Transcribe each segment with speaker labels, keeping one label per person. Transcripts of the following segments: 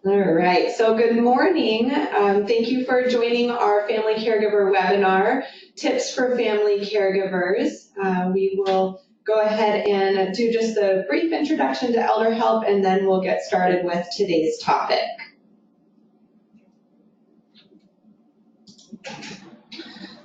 Speaker 1: All right, so good morning. Thank you for joining our Family Caregiver webinar, Tips for Family Caregivers. We will go ahead and do just a brief introduction to elder help, and then we'll get started with today's topic.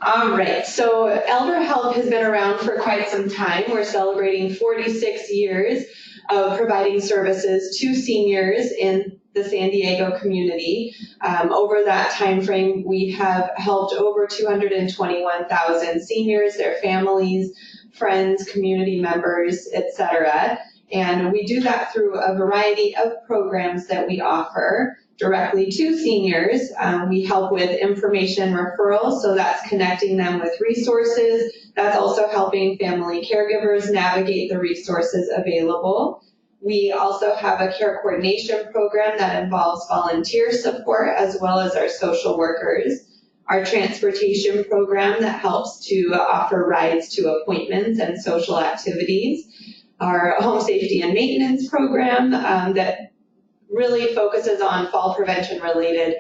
Speaker 1: All right, so elder help has been around for quite some time. We're celebrating 46 years of providing services to seniors in the San Diego community. Over that time frame, we have helped over 221,000 seniors, their families, friends, community members, etc. And we do that through a variety of programs that we offer directly to seniors. We help with information referrals, so that's connecting them with resources. That's also helping family caregivers navigate the resources available. We also have a care coordination program that involves volunteer support as well as our social workers. Our transportation program that helps to offer rides to appointments and social activities. Our home safety and maintenance program that really focuses on fall prevention related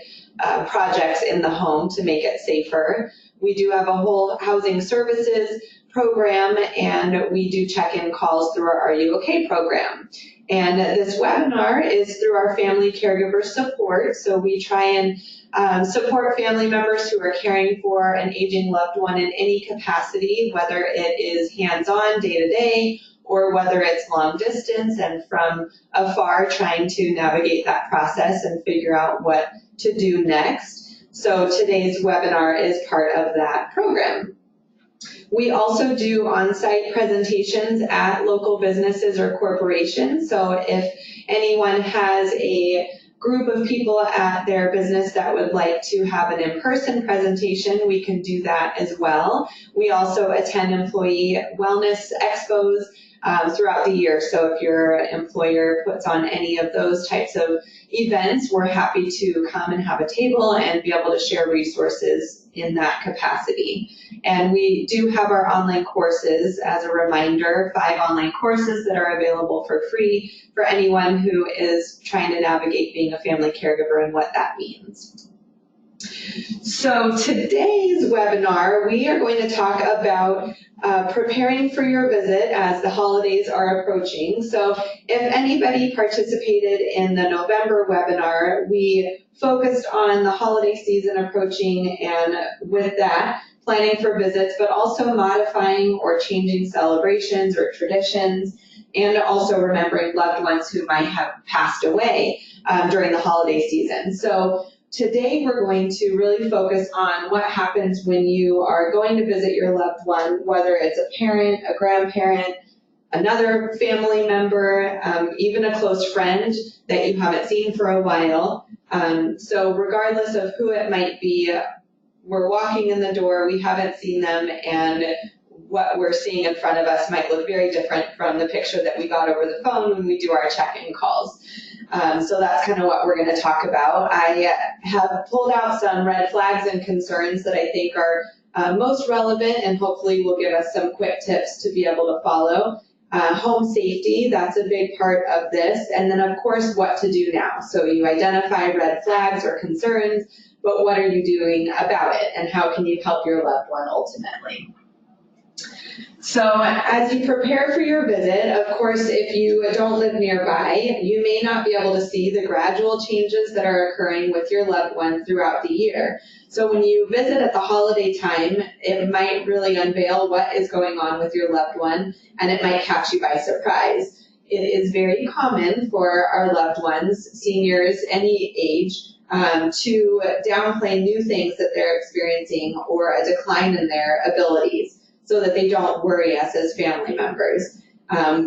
Speaker 1: projects in the home to make it safer. We do have a whole housing services program, and we do check-in calls through our Are You OK program. And this webinar is through our family caregiver support. So we try and support family members who are caring for an aging loved one in any capacity, whether it is hands-on, day-to-day, or whether it's long distance and from afar trying to navigate that process and figure out what to do next. So today's webinar is part of that program. We also do on-site presentations at local businesses or corporations. So if anyone has a group of people at their business that would like to have an in-person presentation, we can do that as well. We also attend employee wellness expos throughout the year. So if your employer puts on any of those types of events, we're happy to come and have a table and be able to share resources in that capacity. And we do have our online courses as a reminder, 5 online courses that are available for free for anyone who is trying to navigate being a family caregiver and what that means. So today's webinar, we are going to talk about preparing for your visit as the holidays are approaching. So if anybody participated in the November webinar, we focused on the holiday season approaching, and with that, planning for visits, but also modifying or changing celebrations or traditions, and also remembering loved ones who might have passed away during the holiday season. So today we're going to really focus on what happens when you are going to visit your loved one, whether it's a parent, a grandparent, another family member, even a close friend that you haven't seen for a while. So regardless of who it might be, we're walking in the door, we haven't seen them, and what we're seeing in front of us might look very different from the picture that we got over the phone when we do our check-in calls. So that's kind of what we're going to talk about. I have pulled out some red flags and concerns that I think are most relevant and hopefully will give us some quick tips to be able to follow. Home safety, that's a big part of this. And then, of course, what to do now. So you identify red flags or concerns, but what are you doing about it, and how can you help your loved one ultimately? So as you prepare for your visit, of course, if you don't live nearby, you may not be able to see the gradual changes that are occurring with your loved one throughout the year. So when you visit at the holiday time, it might really unveil what is going on with your loved one, and it might catch you by surprise. It is very common for our loved ones, seniors, any age, to downplay new things that they're experiencing or a decline in their abilities, so that they don't worry us as family members.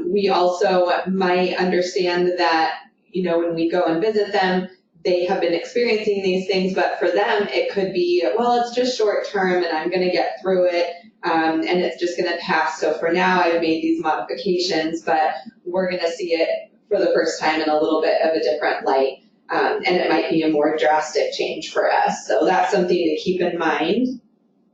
Speaker 1: We also might understand that, when we go and visit them, they have been experiencing these things, but for them, it could be, well, it's just short term and I'm gonna get through it, and it's just gonna pass. So for now, I've made these modifications, but we're gonna see it for the first time in a little bit of a different light, and it might be a more drastic change for us. So that's something to keep in mind.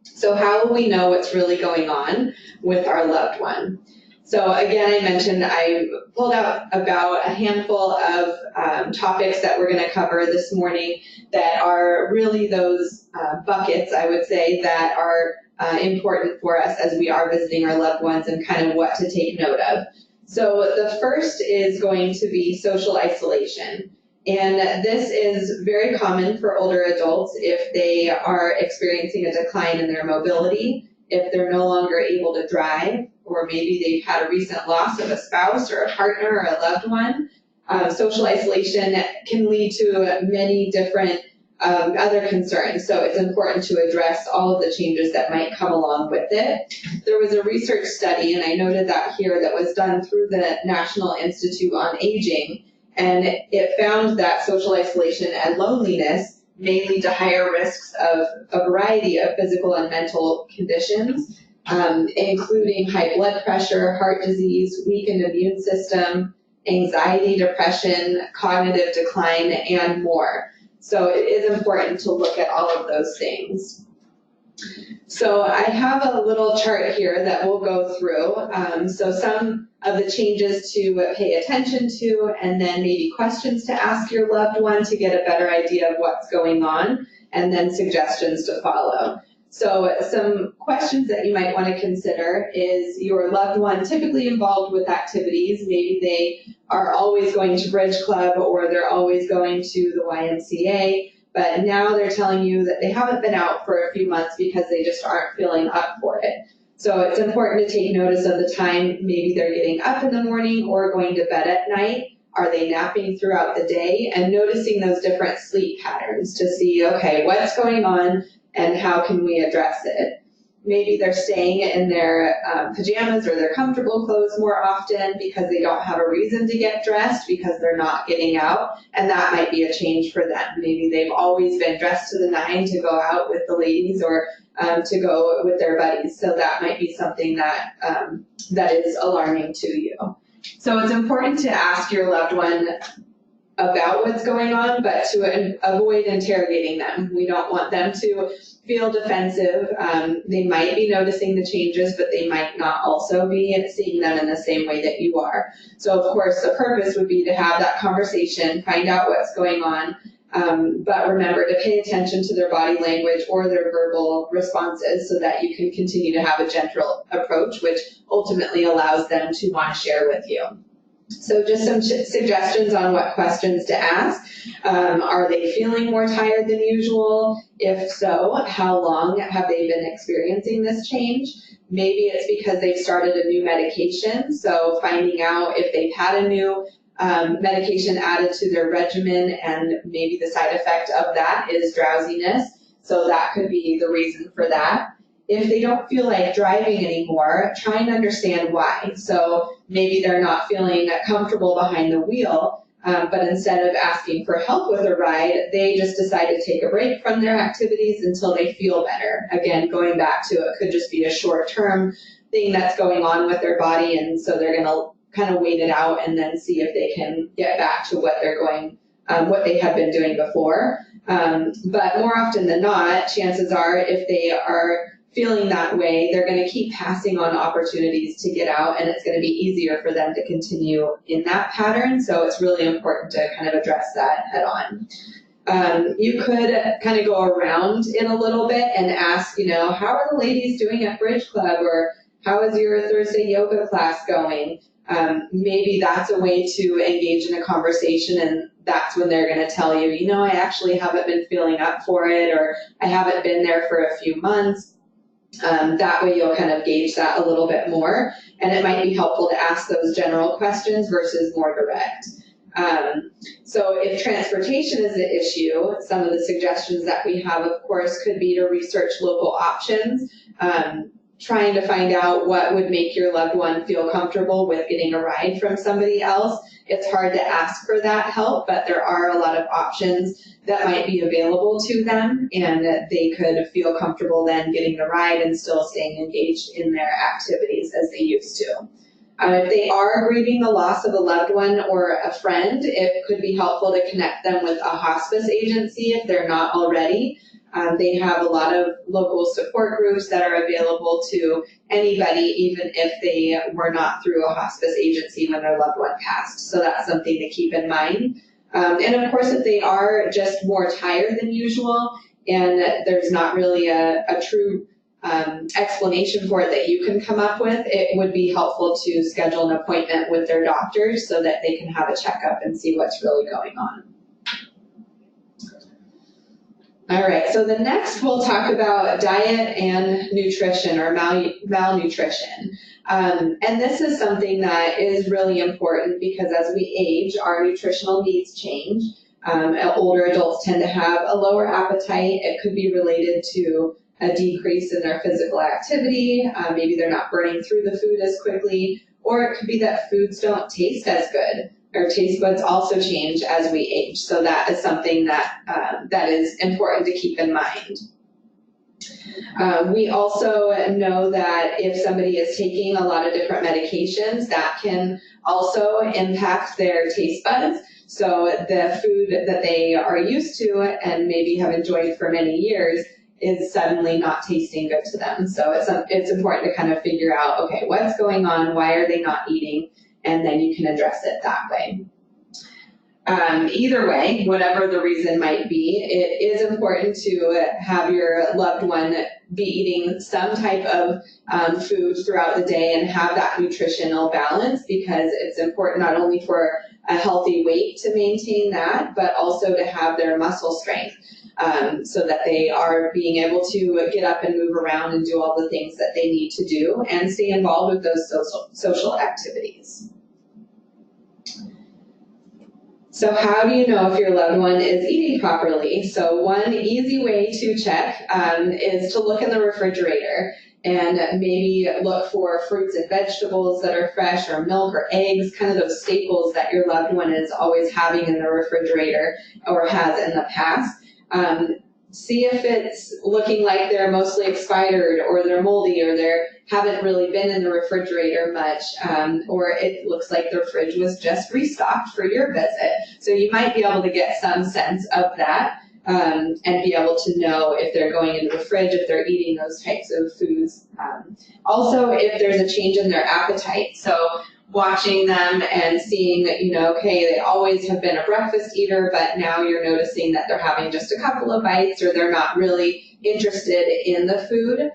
Speaker 1: So how will we know what's really going on with our loved one? So again, I mentioned I pulled out about a handful of topics that we're going to cover this morning that are really those buckets, I would say, that are important for us as we are visiting our loved ones and kind of what to take note of. So the first is going to be social isolation. And this is very common for older adults if they are experiencing a decline in their mobility, if they're no longer able to drive, or maybe they've had a recent loss of a spouse or a partner or a loved one. Social isolation can lead to many different other concerns, so it's important to address all of the changes that might come along with it. There was a research study, and I noted that here, that was done through the National Institute on Aging, and it found that social isolation and loneliness may lead to higher risks of a variety of physical and mental conditions, including high blood pressure, heart disease, weakened immune system, anxiety, depression, cognitive decline, and more. So it is important to look at all of those things. So I have a little chart here that we'll go through. So some of the changes to pay attention to, and then maybe questions to ask your loved one to get a better idea of what's going on, and then suggestions to follow. So some questions that you might want to consider is your loved one typically involved with activities. Maybe they are always going to Bridge Club or they're always going to the YMCA, but now they're telling you that they haven't been out for a few months because they just aren't feeling up for it. So it's important to take notice of the time maybe they're getting up in the morning or going to bed at night. Are they napping throughout the day? And noticing those different sleep patterns to see, okay, what's going on and how can we address it? Maybe they're staying in their pajamas or their comfortable clothes more often because they don't have a reason to get dressed because they're not getting out, and that might be a change for them. Maybe they've always been dressed to the nine to go out with the ladies or to go with their buddies, so that might be something that that is alarming to you. So it's important to ask your loved one about what's going on, but to avoid interrogating them. We don't want them to feel defensive. They might be noticing the changes, but they might not also be seeing them in the same way that you are. So of course, the purpose would be to have that conversation, find out what's going on, but remember to pay attention to their body language or their verbal responses so that you can continue to have a gentle approach, which ultimately allows them to want to share with you. So just some suggestions on what questions to ask. Are they feeling more tired than usual? If so, how long have they been experiencing this change? Maybe it's because they've started a new medication, so finding out if they've had a new medication added to their regimen, and maybe the side effect of that is drowsiness, so that could be the reason for that. If they don't feel like driving anymore, try and understand why. So maybe they're not feeling comfortable behind the wheel, but instead of asking for help with a ride, they just decide to take a break from their activities until they feel better. Again, going back to it could just be a short-term thing that's going on with their body, and so they're going to kind of wait it out and then see if they can get back to what what they had been doing before. But more often than not, chances are if they are feeling that way, they're going to keep passing on opportunities to get out, and it's going to be easier for them to continue in that pattern. So it's really important to kind of address that head on. You could kind of go around it a little bit and ask, how are the ladies doing at Bridge Club, or how is your Thursday yoga class going? Maybe that's a way to engage in a conversation, and that's when they're going to tell you, I actually haven't been feeling up for it, or I haven't been there for a few months. That way you'll kind of gauge that a little bit more, and it might be helpful to ask those general questions versus more direct. So if transportation is an issue, some of the suggestions that we have, of course, could be to research local options, trying to find out what would make your loved one feel comfortable with getting a ride from somebody else. It's hard to ask for that help, but there are a lot of options that might be available to them, and they could feel comfortable then getting the ride and still staying engaged in their activities as they used to. If they are grieving the loss of a loved one or a friend, it could be helpful to connect them with a hospice agency if they're not already. They have a lot of local support groups that are available to anybody, even if they were not through a hospice agency when their loved one passed. So that's something to keep in mind. And of course, if they are just more tired than usual and there's not really a true explanation for it that you can come up with, it would be helpful to schedule an appointment with their doctors so that they can have a checkup and see what's really going on. All right, so the next we'll talk about diet and nutrition or malnutrition. And this is something that is really important because as we age, our nutritional needs change. Older adults tend to have a lower appetite. It could be related to a decrease in their physical activity. Maybe they're not burning through the food as quickly, or it could be that foods don't taste as good. Our taste buds also change as we age. So that is something that, that is important to keep in mind. We also know that if somebody is taking a lot of different medications, that can also impact their taste buds. So the food that they are used to and maybe have enjoyed for many years is suddenly not tasting good to them. So it's important to kind of figure out, okay, what's going on? Why are they not eating? And then you can address it that way. Either way, whatever the reason might be, it is important to have your loved one be eating some type of food throughout the day and have that nutritional balance, because it's important not only for a healthy weight to maintain that, but also to have their muscle strength so that they are being able to get up and move around and do all the things that they need to do and stay involved with those social activities. So how do you know if your loved one is eating properly? So one easy way to check is to look in the refrigerator and maybe look for fruits and vegetables that are fresh, or milk or eggs, kind of those staples that your loved one is always having in the refrigerator or has in the past. See if it's looking like they're mostly expired, or they're moldy, or they haven't really been in the refrigerator much, or it looks like their fridge was just restocked for your visit. So you might be able to get some sense of that and be able to know if they're going into the fridge, if they're eating those types of foods. Also, if there's a change in their appetite. So watching them and seeing that, okay, they always have been a breakfast eater, but now you're noticing that they're having just a couple of bites, or they're not really interested in the food.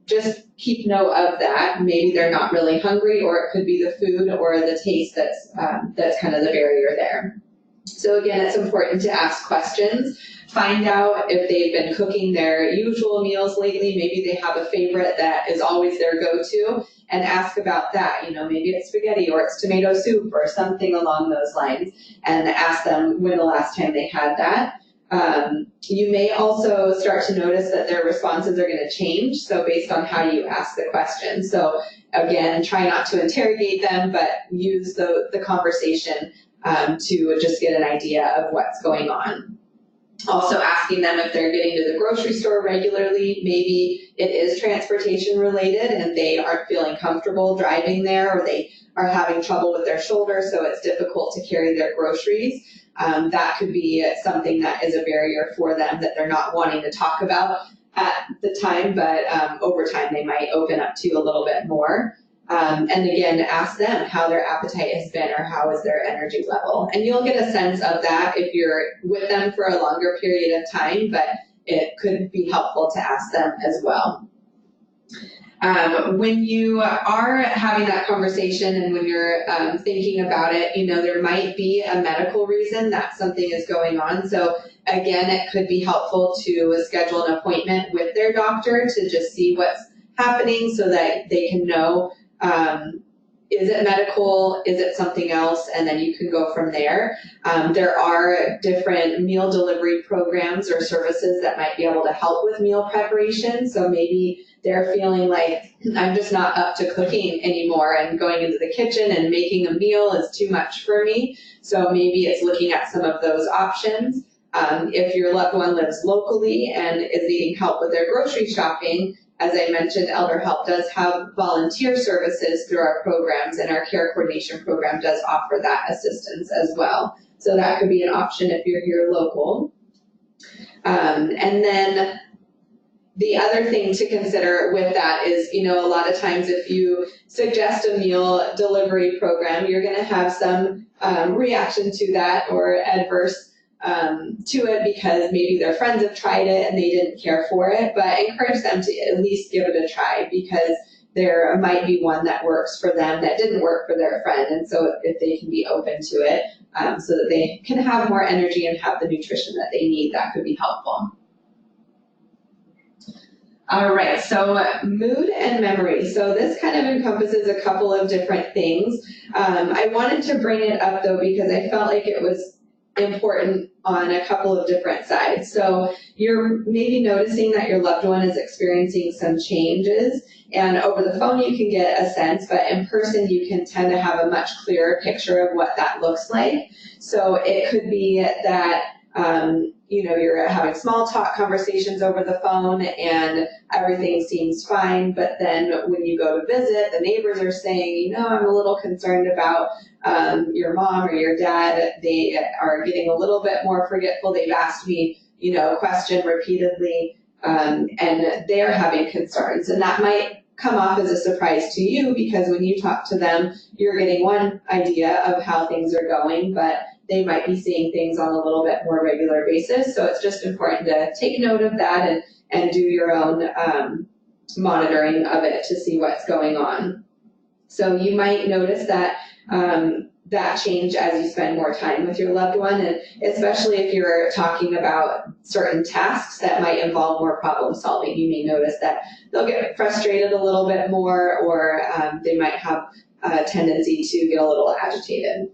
Speaker 1: Just keep note of that. Maybe they're not really hungry, or it could be the food or the taste that's kind of the barrier there. So again, it's important to ask questions. Find out if they've been cooking their usual meals lately. Maybe they have a favorite that is always their go-to, and ask about that. Maybe it's spaghetti, or it's tomato soup, or something along those lines, and ask them when the last time they had that. You may also start to notice that their responses are going to change, so based on how you ask the question. So again, try not to interrogate them, but use the conversation to just get an idea of what's going on. Also asking them if they're getting to the grocery store regularly. Maybe it is transportation related and they aren't feeling comfortable driving there, or they are having trouble with their shoulder, so it's difficult to carry their groceries. That could be something that is a barrier for them that they're not wanting to talk about at the time, but over time they might open up to a little bit more. And again, ask them how their appetite has been, or how is their energy level. And you'll get a sense of that if you're with them for a longer period of time, but it could be helpful to ask them as well. When you are having that conversation and when you're thinking about it, there might be a medical reason that something is going on. So again, it could be helpful to schedule an appointment with their doctor to just see what's happening so that they can know, is it medical? Is it something else? And then you can go from there. There are different meal delivery programs or services that might be able to help with meal preparation. So maybe they're feeling like, I'm just not up to cooking anymore, and going into the kitchen and making a meal is too much for me. So maybe it's looking at some of those options. If your loved one lives locally and is needing help with their grocery shopping, as I mentioned, Elder Help does have volunteer services through our programs, and our care coordination program does offer that assistance as well. So that could be an option if you're here local. And then the other thing to consider with that is, a lot of times if you suggest a meal delivery program, you're going to have some reaction to that or adverse to it because maybe their friends have tried it and they didn't care for it, but encourage them to at least give it a try because there might be one that works for them that didn't work for their friend. And so if they can be open to it so that they can have more energy and have the nutrition that they need, that could be helpful. All right, so mood and memory. So this kind of encompasses a couple of different things. I wanted to bring it up though because I felt like it was important on a couple of different sides. So you're maybe noticing that your loved one is experiencing some changes, and over the phone you can get a sense, but in person you can tend to have a much clearer picture of what that looks like. So it could be that you're having small talk conversations over the phone and everything seems fine, but then when you go to visit, the neighbors are saying, I'm a little concerned about your mom or your dad. They are getting a little bit more forgetful. They've asked me, a question repeatedly, and they're having concerns. And that might come off as a surprise to you because when you talk to them, you're getting one idea of how things are going, but they might be seeing things on a little bit more regular basis. So it's just important to take note of that and do your own monitoring of it to see what's going on. So you might notice that that change as you spend more time with your loved one, and especially if you're talking about certain tasks that might involve more problem solving, you may notice that they'll get frustrated a little bit more, or they might have a tendency to get a little agitated.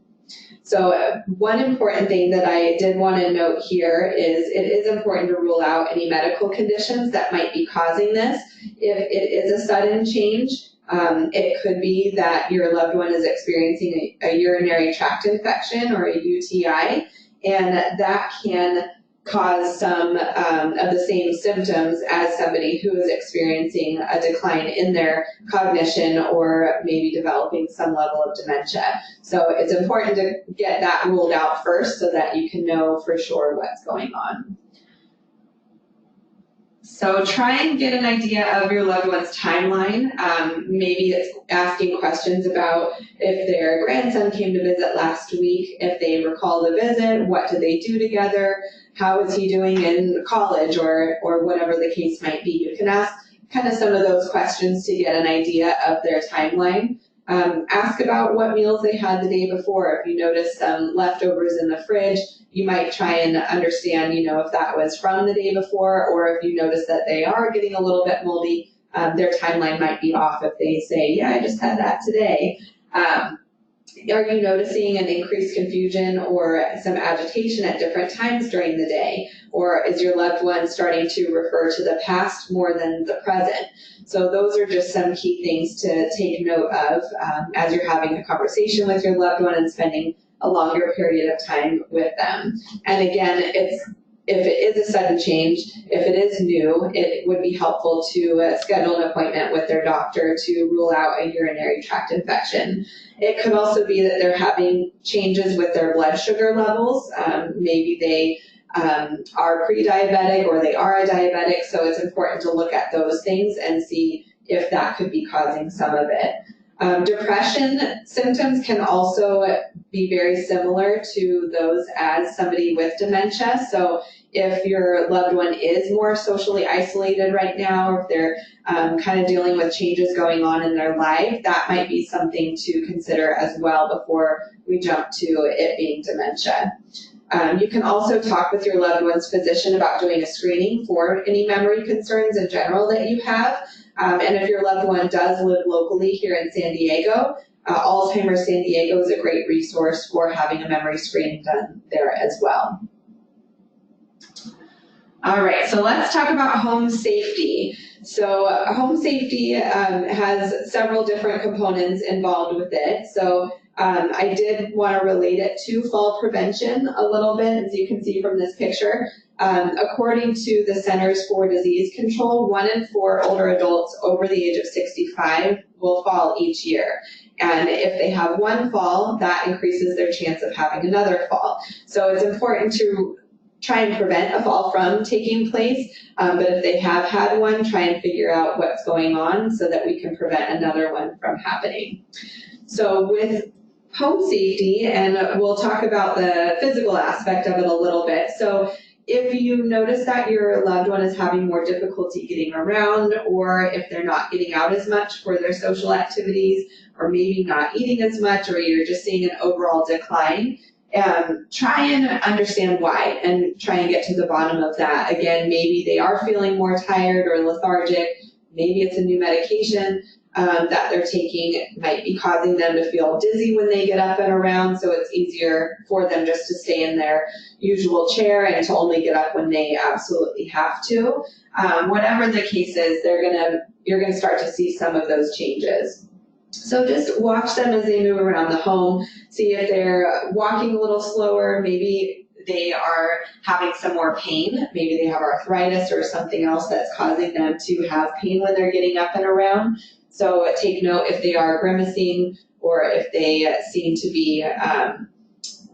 Speaker 1: So one important thing that I did want to note here is it is important to rule out any medical conditions that might be causing this. If it is a sudden change, it could be that your loved one is experiencing a urinary tract infection or a UTI, and that can cause some of the same symptoms as somebody who is experiencing a decline in their cognition or maybe developing some level of dementia. So it's important to get that ruled out first so that you can know for sure what's going on. So try and get an idea of your loved one's timeline. Maybe it's asking questions about if their grandson came to visit last week, if they recall the visit, what did they do together, how is he doing in college, or whatever the case might be. You can ask kind of some of those questions to get an idea of their timeline. Ask about what meals they had the day before. If you notice some leftovers in the fridge, you might try and understand, if that was from the day before, or if you notice that they are getting a little bit moldy, their timeline might be off if they say, yeah, I just had that today. Are you noticing an increased confusion or some agitation at different times during the day? Or is your loved one starting to refer to the past more than the present? So those are just some key things to take note of as you're having a conversation with your loved one and spending a longer period of time with them. And again, if it is a sudden change, if it is new, it would be helpful to schedule an appointment with their doctor to rule out a urinary tract infection. It could also be that they're having changes with their blood sugar levels. Maybe they are pre-diabetic or they are a diabetic, so it's important to look at those things and see if that could be causing some of it. Depression symptoms can also be very similar to those as somebody with dementia. So if your loved one is more socially isolated right now, or if they're kind of dealing with changes going on in their life, that might be something to consider as well before we jump to it being dementia. You can also talk with your loved one's physician about doing a screening for any memory concerns in general that you have. And if your loved one does live locally here in San Diego, Alzheimer's San Diego is a great resource for having a memory screening done there as well. All right, so let's talk about home safety. So home safety has several different components involved with it. So I did want to relate it to fall prevention a little bit, as you can see from this picture. According to the Centers for Disease Control, 1 in 4 older adults over the age of 65 will fall each year. And if they have one fall, that increases their chance of having another fall. So it's important to try and prevent a fall from taking place, but if they have had one, try and figure out what's going on so that we can prevent another one from happening. So with home safety, and we'll talk about the physical aspect of it a little bit. So if you notice that your loved one is having more difficulty getting around, or if they're not getting out as much for their social activities, or maybe not eating as much, or you're just seeing an overall decline, try and understand why and try and get to the bottom of that. Again, maybe they are feeling more tired or lethargic. Maybe it's a new medication that they're taking. It might be causing them to feel dizzy when they get up and around, so it's easier for them just to stay in their usual chair and to only get up when they absolutely have to. Whatever the case is, you're gonna start to see some of those changes. So just watch them as they move around the home, see if they're walking a little slower, maybe they are having some more pain, maybe they have arthritis or something else that's causing them to have pain when they're getting up and around. So take note if they are grimacing or if they seem to be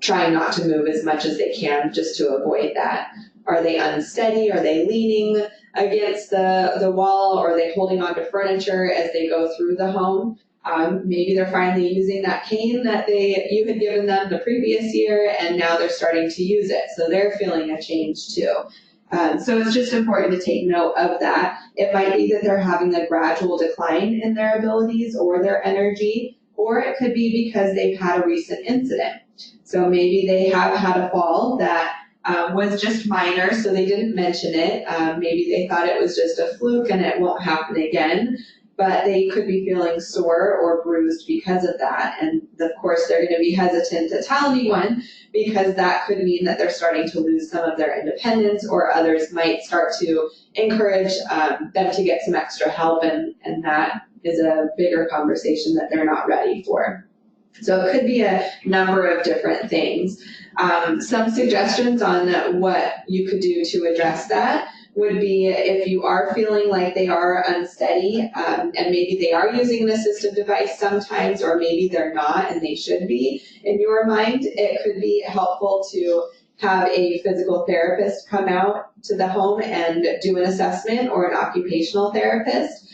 Speaker 1: trying not to move as much as they can just to avoid that. Are they unsteady? Are they leaning against the wall? Or are they holding onto furniture as they go through the home? Maybe they're finally using that cane that you had given them the previous year, and now they're starting to use it. So they're feeling a change too. So it's just important to take note of that. It might be that they're having a gradual decline in their abilities or their energy, or it could be because they've had a recent incident. So maybe they have had a fall that was just minor, so they didn't mention it. Maybe they thought it was just a fluke and it won't happen again, but they could be feeling sore or bruised because of that. And of course, they're going to be hesitant to tell anyone because that could mean that they're starting to lose some of their independence, or others might start to encourage them to get some extra help, and that is a bigger conversation that they're not ready for. So it could be a number of different things. Some suggestions on what you could do to address that would be if you are feeling like they are unsteady, and maybe they are using an assistive device sometimes, or maybe they're not and they should be in your mind, it could be helpful to have a physical therapist come out to the home and do an assessment, or an occupational therapist.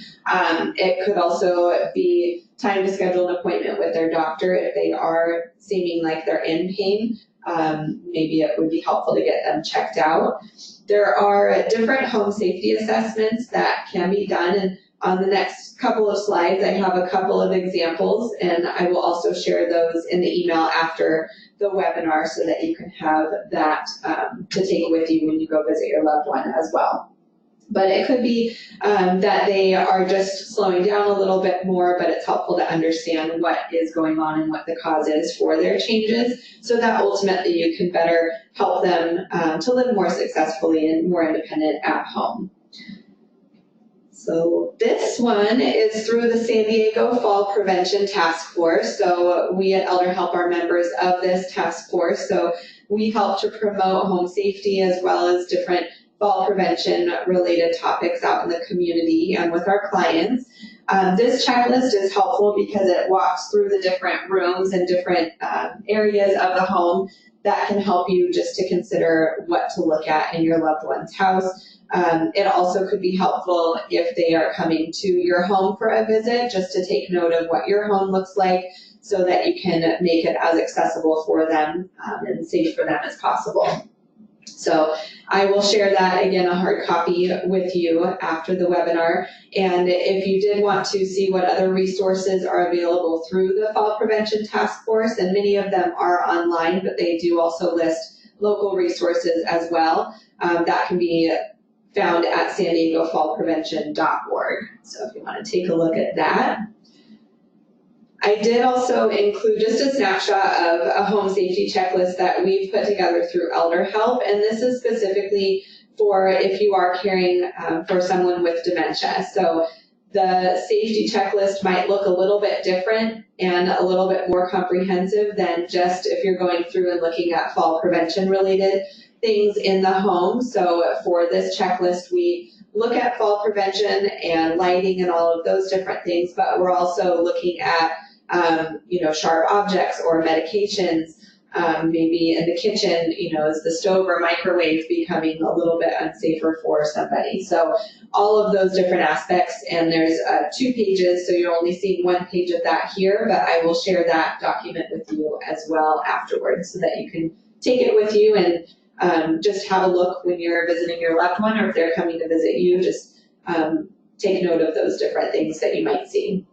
Speaker 1: It could also be time to schedule an appointment with their doctor if they are seeming like they're in pain. Maybe it would be helpful to get them checked out. There are different home safety assessments that can be done, and on the next couple of slides I have a couple of examples, and I will also share those in the email after the webinar so that you can have that to take with you when you go visit your loved one as well. But it could be that they are just slowing down a little bit more, but it's helpful to understand what is going on and what the cause is for their changes, so that ultimately you can better help them to live more successfully and more independent at home. So this one is through the San Diego Fall Prevention Task Force. So we at Elder Help are members of this task force. So we help to promote home safety as well as different fall prevention related topics out in the community and with our clients. This checklist is helpful because it walks through the different rooms and different areas of the home that can help you just to consider what to look at in your loved one's house. It also could be helpful if they are coming to your home for a visit, just to take note of what your home looks like so that you can make it as accessible for them and safe for them as possible. So I will share that, again, a hard copy with you after the webinar. And if you did want to see what other resources are available through the Fall Prevention Task Force, and many of them are online, but they do also list local resources as well, that can be found at sandiegofallprevention.org. So if you want to take a look at that. I did also include just a snapshot of a home safety checklist that we've put together through Elder Help, and this is specifically for if you are caring for someone with dementia. So the safety checklist might look a little bit different and a little bit more comprehensive than just if you're going through and looking at fall prevention related things in the home. So for this checklist, we look at fall prevention and lighting and all of those different things, but we're also looking at sharp objects or medications, maybe in the kitchen, is the stove or microwave becoming a little bit unsafer for somebody? So all of those different aspects, and there's 2 pages, so you're only seeing 1 page of that here, but I will share that document with you as well afterwards so that you can take it with you and just have a look when you're visiting your loved one, or if they're coming to visit you, just take note of those different things that you might see.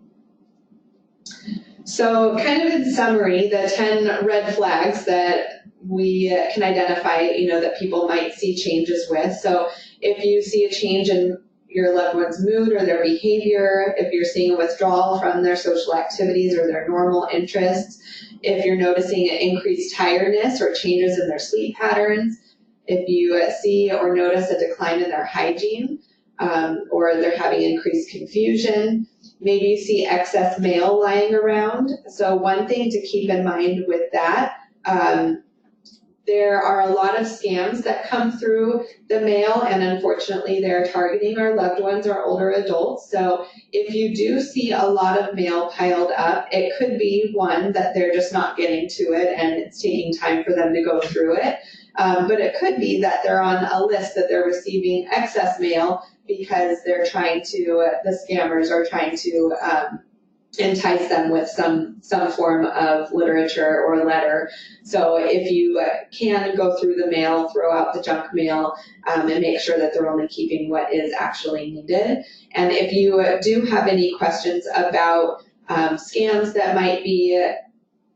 Speaker 1: So kind of in summary, the 10 red flags that we can identify, that people might see changes with. So if you see a change in your loved one's mood or their behavior, if you're seeing a withdrawal from their social activities or their normal interests, if you're noticing an increased tiredness or changes in their sleep patterns, if you see or notice a decline in their hygiene, or they're having increased confusion, maybe you see excess mail lying around. So one thing to keep in mind with that, there are a lot of scams that come through the mail, and unfortunately they're targeting our loved ones or older adults. So if you do see a lot of mail piled up, it could be one that they're just not getting to it and it's taking time for them to go through it. But it could be that they're on a list that they're receiving excess mail because they're trying to, the scammers are trying to entice them with some form of literature or letter. So if you can go through the mail, throw out the junk mail, and make sure that they're only keeping what is actually needed. And if you do have any questions about scams that might be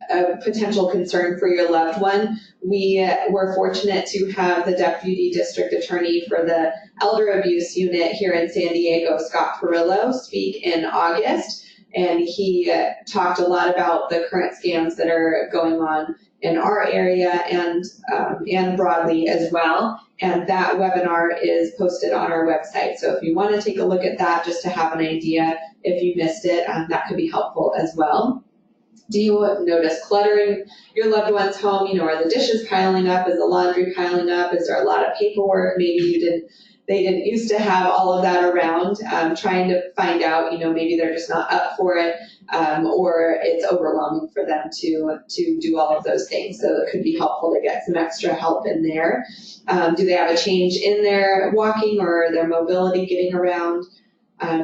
Speaker 1: a potential concern for your loved one, we were fortunate to have the Deputy District Attorney for the Elder Abuse Unit here in San Diego, Scott Perillo, speak in August. And he talked a lot about the current scams that are going on in our area and broadly as well. And that webinar is posted on our website. So if you want to take a look at that just to have an idea, if you missed it, that could be helpful as well. Do you notice clutter in your loved one's home? Are the dishes piling up? Is the laundry piling up? Is there a lot of paperwork? Maybe they didn't used to have all of that around. Trying to find out, maybe they're just not up for it, or it's overwhelming for them to do all of those things. So it could be helpful to get some extra help in there. Do they have a change in their walking or their mobility getting around?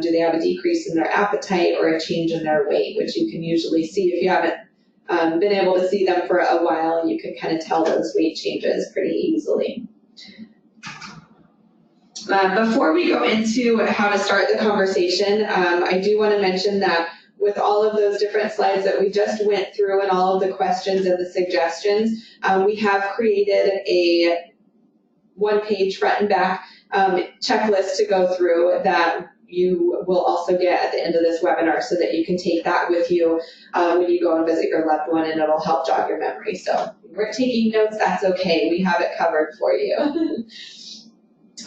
Speaker 1: Do they have a decrease in their appetite or a change in their weight, which you can usually see if you haven't been able to see them for a while. You can kind of tell those weight changes pretty easily. Before we go into how to start the conversation, I do want to mention that with all of those different slides that we just went through and all of the questions and the suggestions, we have created a 1-page front and back checklist to go through that you will also get at the end of this webinar, so that you can take that with you when you go and visit your loved one, and it'll help jog your memory. So if you weren't taking notes, that's okay. We have it covered for you.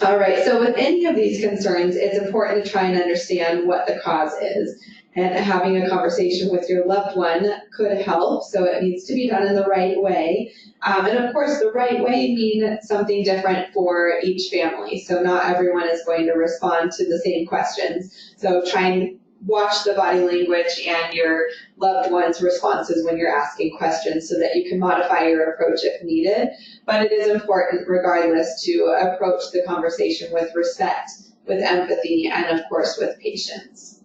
Speaker 1: All right, so with any of these concerns, it's important to try and understand what the cause is. And having a conversation with your loved one could help, so it needs to be done in the right way. And of course, the right way means something different for each family. So not everyone is going to respond to the same questions. So try and watch the body language and your loved one's responses when you're asking questions so that you can modify your approach if needed. But it is important, regardless, to approach the conversation with respect, with empathy, and of course with patience.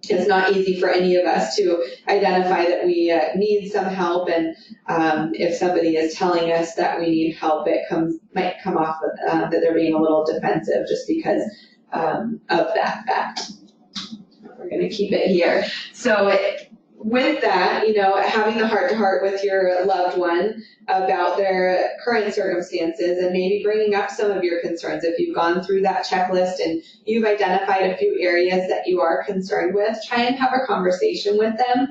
Speaker 1: It's not easy for any of us to identify that we need some help, and if somebody is telling us that we need help, it might come off that they're being a little defensive just because of that fact. We're going to keep it here. So with that, having the heart-to-heart with your loved one about their current circumstances, and maybe bringing up some of your concerns. If you've gone through that checklist and you've identified a few areas that you are concerned with, try and have a conversation with them.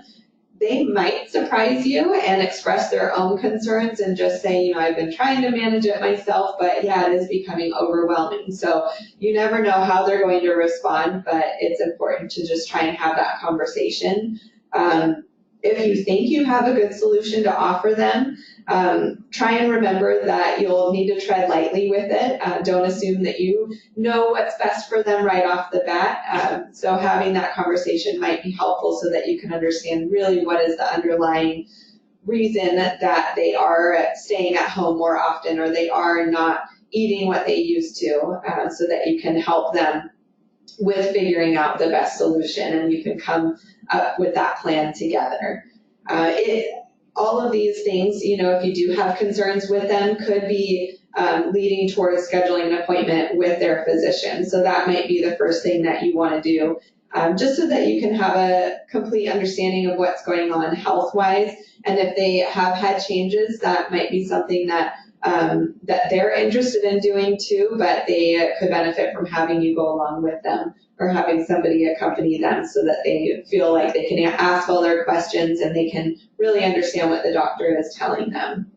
Speaker 1: They might surprise you and express their own concerns and just say, I've been trying to manage it myself, but yeah, it is becoming overwhelming. So you never know how they're going to respond, but it's important to just try and have that conversation. If you think you have a good solution to offer them, try and remember that you'll need to tread lightly with it. Don't assume that you know what's best for them right off the bat. So having that conversation might be helpful so that you can understand really what is the underlying reason that they are staying at home more often or they are not eating what they used to, so that you can help them with figuring out the best solution and you can come up with that plan together. All of these things, if you do have concerns with them, could be leading towards scheduling an appointment with their physician. So that might be the first thing that you want to do, just so that you can have a complete understanding of what's going on health-wise. And if they have had changes, that might be something that they're interested in doing too, but they could benefit from having you go along with them or having somebody accompany them so that they feel like they can ask all their questions and they can really understand what the doctor is telling them.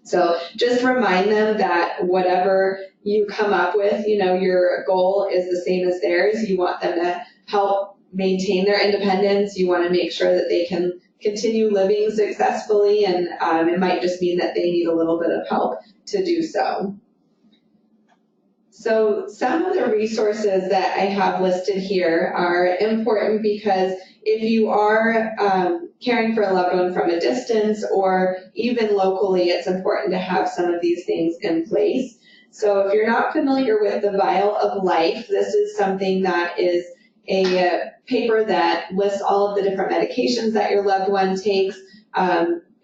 Speaker 1: So just remind them that whatever you come up with, your goal is the same as theirs. You want them to help maintain their independence. You want to make sure that they can continue living successfully, and it might just mean that they need a little bit of help to do so. So some of the resources that I have listed here are important because if you are caring for a loved one from a distance or even locally, it's important to have some of these things in place. So if you're not familiar with the Vial of Life, this is something that is a paper that lists all of the different medications that your loved one takes,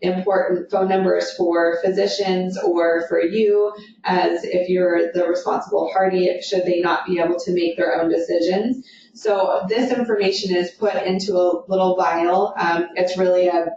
Speaker 1: important phone numbers for physicians or for you as if you're the responsible party should they not be able to make their own decisions. So this information is put into a little vial. It's really a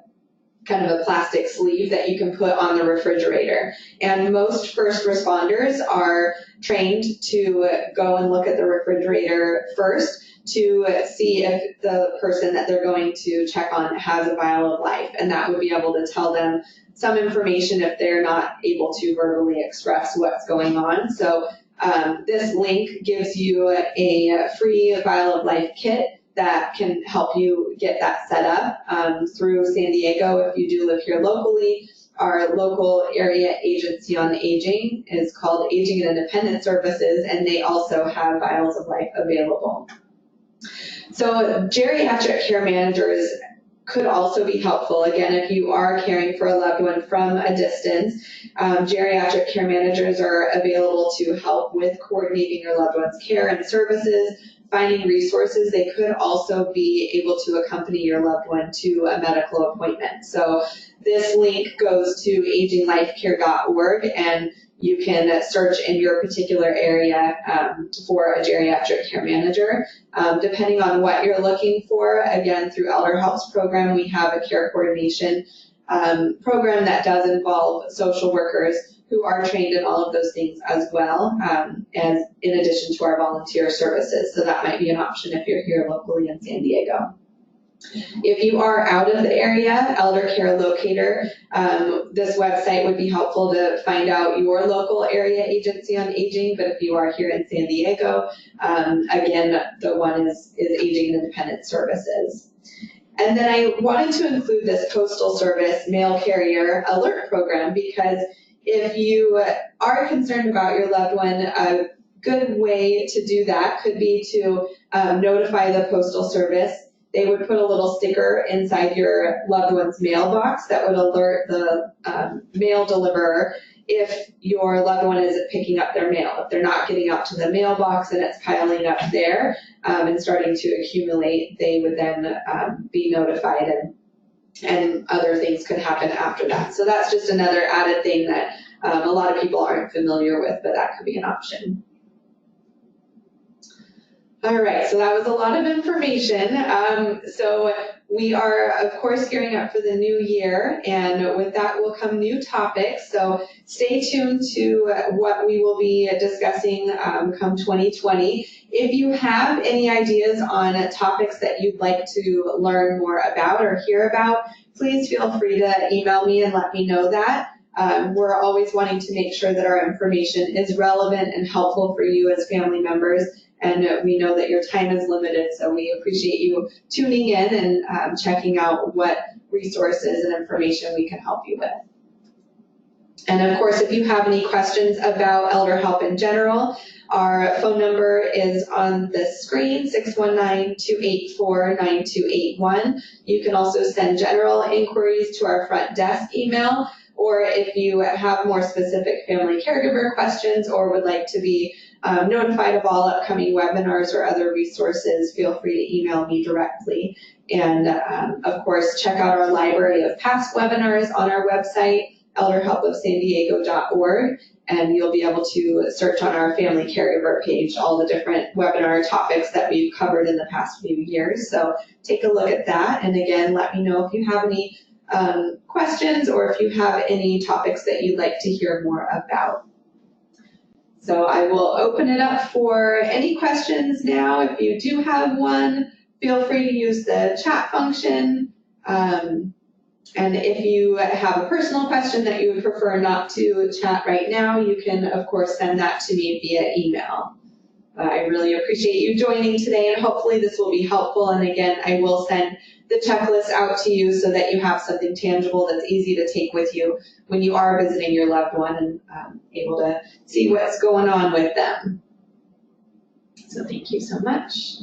Speaker 1: kind of a plastic sleeve that you can put on the refrigerator. And most first responders are trained to go and look at the refrigerator first to see if the person that they're going to check on has a Vial of Life. And that would be able to tell them some information if they're not able to verbally express what's going on. So this link gives you a free Vial of Life kit that can help you get that set up through San Diego if you do live here locally. Our local area agency on aging is called Aging and Independent Services, and they also have Vials of Life available. So geriatric care managers could also be helpful. Again, if you are caring for a loved one from a distance, geriatric care managers are available to help with coordinating your loved one's care and services, finding resources. They could also be able to accompany your loved one to a medical appointment. So this link goes to aginglifecare.org, and you can search in your particular area for a geriatric care manager. Depending on what you're looking for, again, through Elder Help's program, we have a care coordination program that does involve social workers who are trained in all of those things as well, and in addition to our volunteer services. So that might be an option if you're here locally in San Diego. If you are out of the area, Elder Care Locator, this website would be helpful to find out your local area agency on aging, but if you are here in San Diego, again, the one is Aging and Independent Services. And then I wanted to include this Postal Service mail carrier alert program because if you are concerned about your loved one, a good way to do that could be to notify the Postal Service. They would put a little sticker inside your loved one's mailbox that would alert the mail deliverer if your loved one isn't picking up their mail. If they're not getting out to the mailbox and it's piling up there and starting to accumulate, they would then be notified, and other things could happen after that. So that's just another added thing that a lot of people aren't familiar with, but that could be an option. All right, so that was a lot of information. So we are, of course, gearing up for the new year, and with that will come new topics. So stay tuned to what we will be discussing come 2020. If you have any ideas on topics that you'd like to learn more about or hear about, please feel free to email me and let me know that. We're always wanting to make sure that our information is relevant and helpful for you as family members. And we know that your time is limited, so we appreciate you tuning in and checking out what resources and information we can help you with. And of course, if you have any questions about elder help in general, our phone number is on the screen, 619-284-9281. You can also send general inquiries to our front desk email, or if you have more specific family caregiver questions or would like to be notified of all upcoming webinars or other resources, feel free to email me directly. And of course, check out our library of past webinars on our website, elderhelpofsandiego.org, and you'll be able to search on our family caregiver page all the different webinar topics that we've covered in the past few years. So take a look at that, and again, let me know if you have any questions or if you have any topics that you'd like to hear more about. So I will open it up for any questions now. If you do have one, feel free to use the chat function. And if you have a personal question that you would prefer not to chat right now, you can, of course, send that to me via email. I really appreciate you joining today, and hopefully this will be helpful. And again, I will send the checklist out to you so that you have something tangible that's easy to take with you when you are visiting your loved one and able to see what's going on with them. So thank you so much.